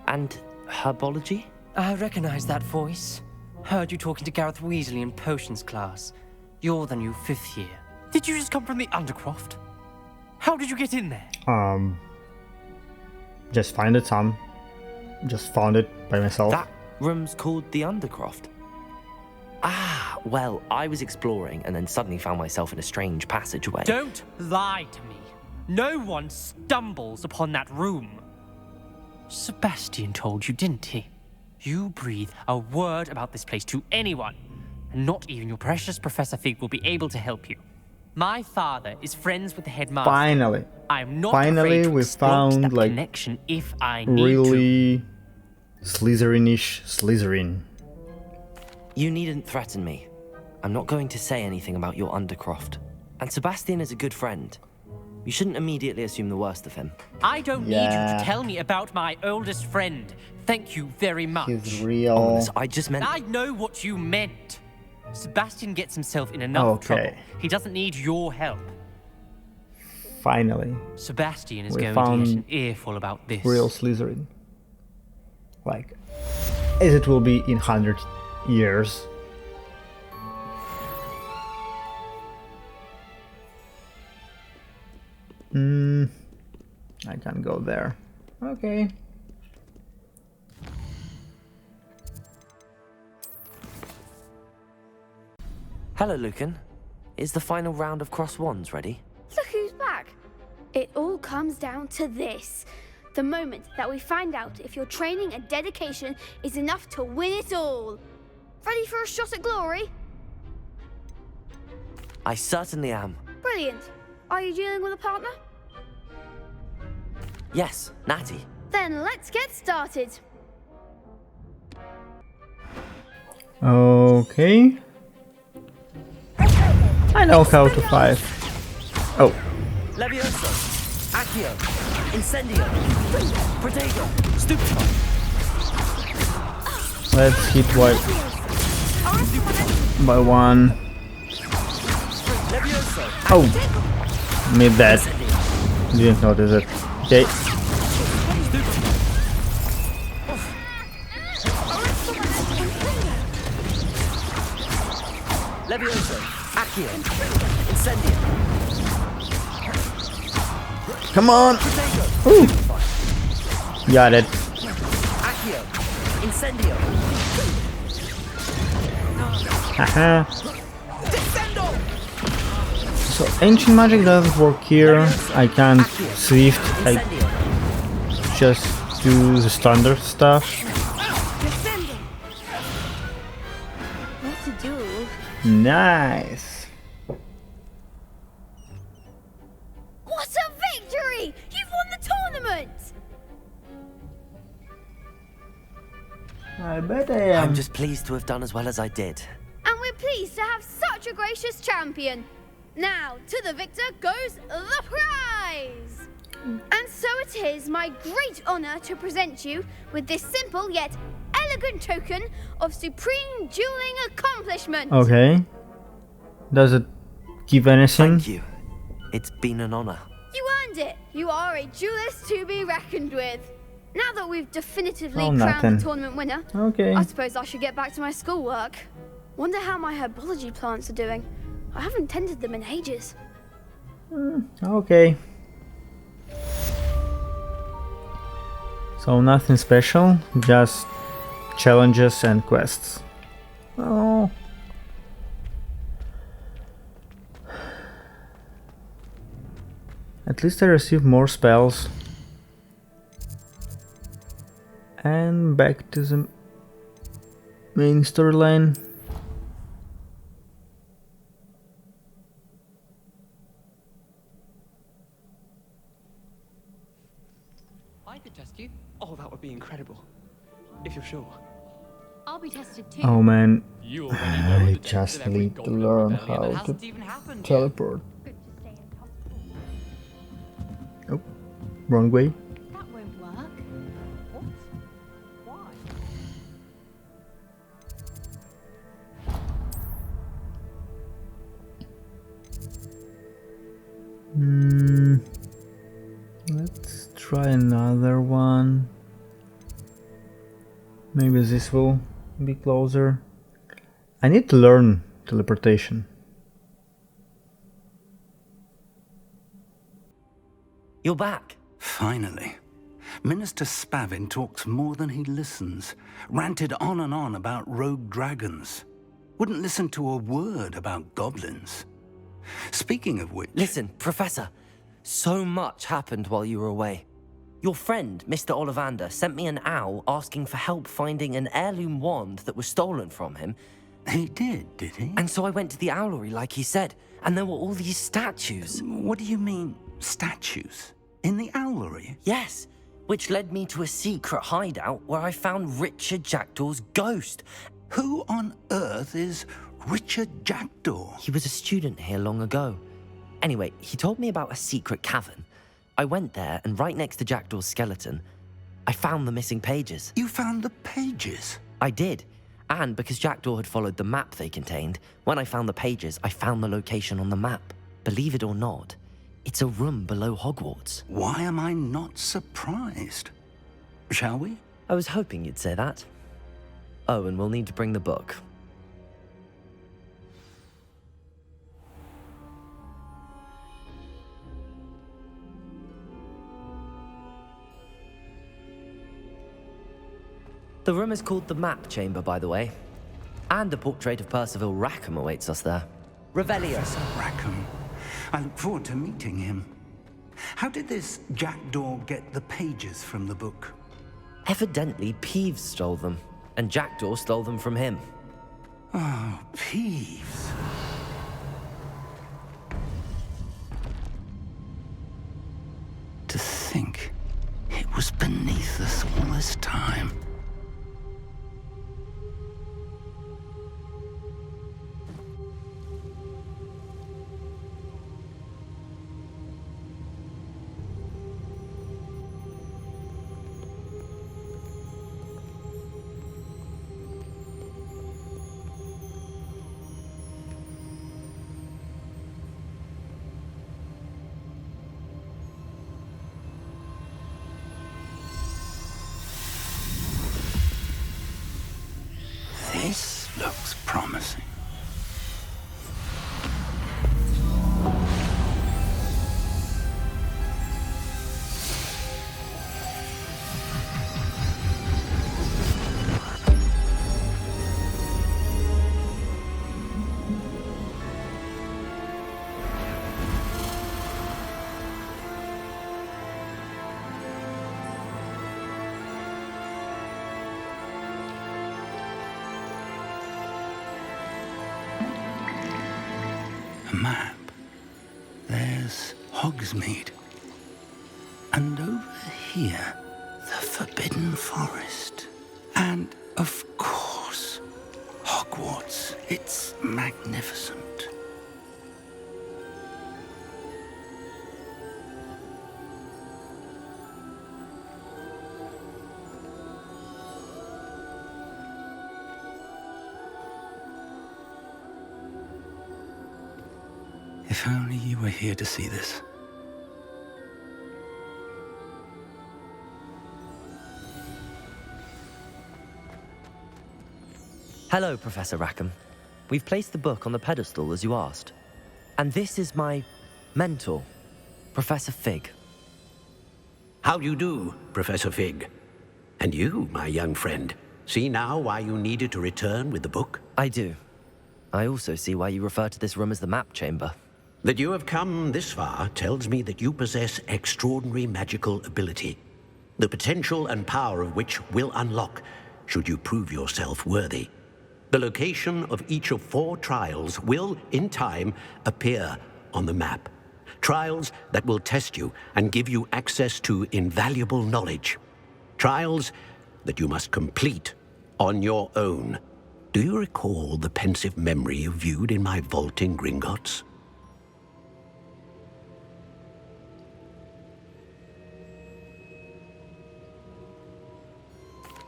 And herbology? I recognize that voice. Heard you talking to Gareth Weasley in potions class. You're the new 5th year. Did you just come from the Undercraft? How did you get in there? Just find a Tom. just found it by myself. That room's called the Undercraft. Ah, well, I was exploring and then suddenly found myself in a strange passageway. Don't lie to me. No one stumbles upon that room. Sebastian told you, didn't he? You breathe a word about this place to anyone, and not even your precious Professor Fig will be able to help you. My father is friends with the headmaster. Finally. I'm not Finally, afraid to we exploit found that like connection if I need really Slytherin-ish Slytherin. You needn't threaten me. I'm not going to say anything about your Undercraft. And Sebastian is a good friend. You shouldn't immediately assume the worst of him. I don't need you to tell me about my oldest friend. Thank you very much. He's real. Honest, I just meant... I know what you meant. Sebastian gets himself in enough trouble. He doesn't need your help. Finally. Sebastian is we going found to get an earful about this. Real Slytherin. Like, as it will be in 100 years. I can't go there. Okay. Hello, Lucan. Is the final round of Cross Wands ready? Look who's back. It all comes down to this. The moment that we find out if your training and dedication is enough to win it all. Ready for a shot at glory? I certainly am. Brilliant. Are you dealing with a partner? Yes, Natty. Then let's get started. Okay. I know how to fight. Oh. Levioso, Accio, Incendio, Protego, Stupefy. Let's hit by one. Oh, made that. Didn't notice it. Okay. Levioso, Accio, Incendio. Come on! Ooh. Got it. Accio, Incendio. Haha. So ancient magic doesn't work here. I can't swift. I just do the standard stuff. What to do? Nice. What a victory! You've won the tournament! I bet I am. I'm just pleased to have done as well as I did. And we're pleased to have such a gracious champion. Now, to the victor goes the prize! And so it is my great honor to present you with this simple yet elegant token of supreme dueling accomplishment. Okay. Does it give anything? Thank you. It's been an honor. You earned it. You are a duelist to be reckoned with. Now that we've definitively crowned nothing. the tournament winner, Okay. I suppose I should get back to my schoolwork. Wonder how my herbology plants are doing. I haven't tended them in ages. Okay. So nothing special, just challenges and quests. Oh. At least I received more spells. And back to the main storyline. I could test you. Oh, that would be incredible. If you're sure. I'll be tested too. Oh man, You already know I the just depths of every need to goblin learn rebellion how that to hasn't even happened yet. teleport. Oh, wrong way. That won't work. What? Why? Let's try another one. Maybe this will be closer. I need to learn teleportation. You're back. Finally. Minister Spavin talks more than he listens. Ranted on and on about rogue dragons. Wouldn't listen to a word about goblins. Speaking of which... Listen, Professor. So much happened while you were away. Your friend, Mr. Ollivander, sent me an owl asking for help finding an heirloom wand that was stolen from him. He did he? And so I went to the owlery like he said, and there were all these statues. What do you mean, statues? In the owlery? Yes, which led me to a secret hideout where I found Richard Jackdaw's ghost. Who on earth is Richard Jackdaw? He was a student here long ago. Anyway, he told me about a secret cavern. I went there, and right next to Jackdaw's skeleton, I found the missing pages. You found the pages? I did. And because Jackdaw had followed the map they contained, when I found the pages, I found the location on the map. Believe it or not, it's a room below Hogwarts. Why am I not surprised? Shall we? I was hoping you'd say that. Oh, and we'll need to bring the book. The room is called the Map Chamber, by the way. And a portrait of Percival Rackham awaits us there. Revelio. Professor Rackham. I look forward to meeting him. How did this Jackdaw get the pages from the book? Evidently, Peeves stole them, and Jackdaw stole them from him. Oh, Peeves. To think it was beneath us all this time. This looks promising. A map. There's Hogsmeade. And over here, the Forbidden Forest. And, of course, Hogwarts. It's magnificent. If only you were here to see this. Hello, Professor Rackham. We've placed the book on the pedestal as you asked. And this is my mentor, Professor Fig. How do you do, Professor Fig? And you, my young friend, see now why you needed to return with the book? I do. I also see why you refer to this room as the Map Chamber. That you have come this far tells me that you possess extraordinary magical ability, the potential and power of which will unlock should you prove yourself worthy. The location of each of 4 trials will, in time, appear on the map. Trials that will test you and give you access to invaluable knowledge. Trials that you must complete on your own. Do you recall the pensive memory you viewed in my vault in Gringotts?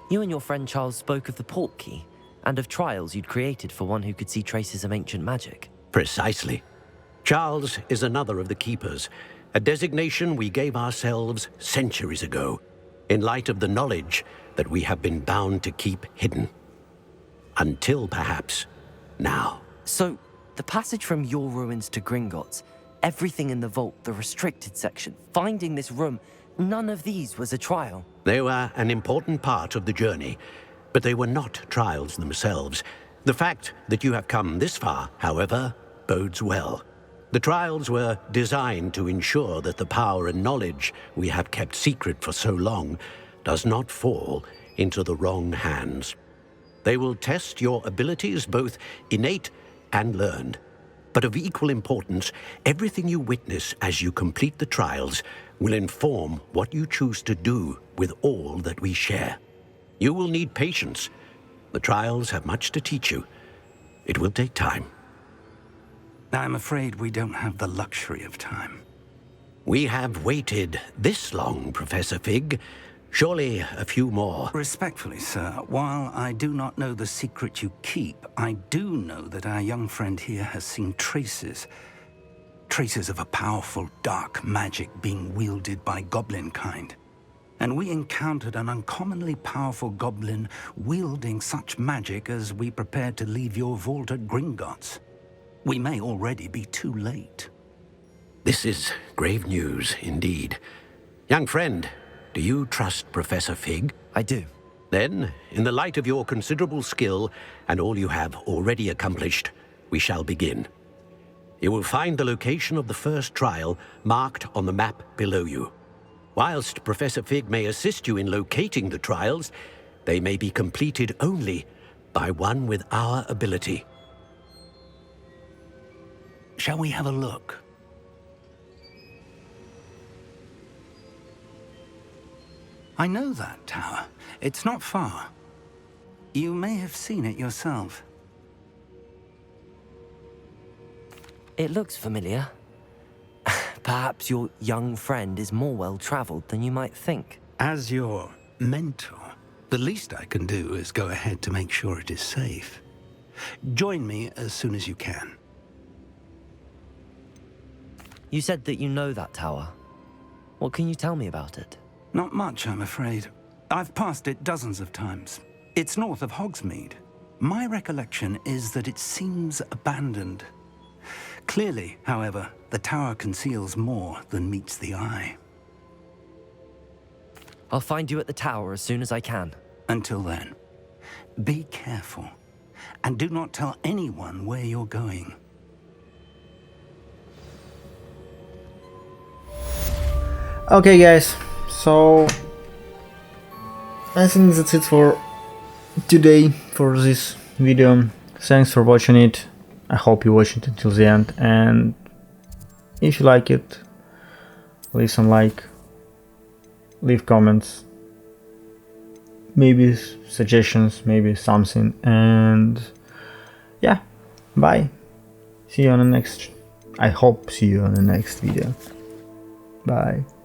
You and your friend Charles spoke of the Portkey, and of trials you'd created for one who could see traces of ancient magic. Precisely. Charles is another of the Keepers, a designation we gave ourselves centuries ago, in light of the knowledge that we have been bound to keep hidden. Until, perhaps, now. So, the passage from your ruins to Gringotts, everything in the vault, the restricted section, finding this room, none of these was a trial. They were an important part of the journey, but they were not trials themselves. The fact that you have come this far, however, bodes well. The trials were designed to ensure that the power and knowledge we have kept secret for so long does not fall into the wrong hands. They will test your abilities, both innate and learned. But of equal importance, everything you witness as you complete the trials will inform what you choose to do with all that we share. You will need patience. The trials have much to teach you. It will take time. I'm afraid we don't have the luxury of time. We have waited this long, Professor Fig. Surely a few more. Respectfully, sir, while I do not know the secret you keep, I do know that our young friend here has seen traces of a powerful dark magic being wielded by goblin kind. And we encountered an uncommonly powerful goblin wielding such magic as we prepared to leave your vault at Gringotts. We may already be too late. This is grave news indeed. Young friend, do you trust Professor Fig? I do. Then, in the light of your considerable skill and all you have already accomplished, we shall begin. You will find the location of the first trial marked on the map below you. Whilst Professor Fig may assist you in locating the trials, they may be completed only by one with our ability. Shall we have a look? I know that tower. It's not far. You may have seen it yourself. It looks familiar. Perhaps your young friend is more well-traveled than you might think. As your mentor, the least I can do is go ahead to make sure it is safe. Join me as soon as you can. You said that you know that tower. What can you tell me about it? Not much, I'm afraid. I've passed it dozens of times. It's north of Hogsmeade. My recollection is that it seems abandoned. Clearly, however, the tower conceals more than meets the eye. I'll find you at the tower as soon as I can. Until then, be careful, and do not tell anyone where you're going. Okay guys, so I think that's it for today, for this video. Thanks for watching it. I hope you watch it until the end, and if you like it, leave some like, leave comments, maybe suggestions, maybe something, and yeah, bye. See you on the next, I hope see you on the next video. Bye.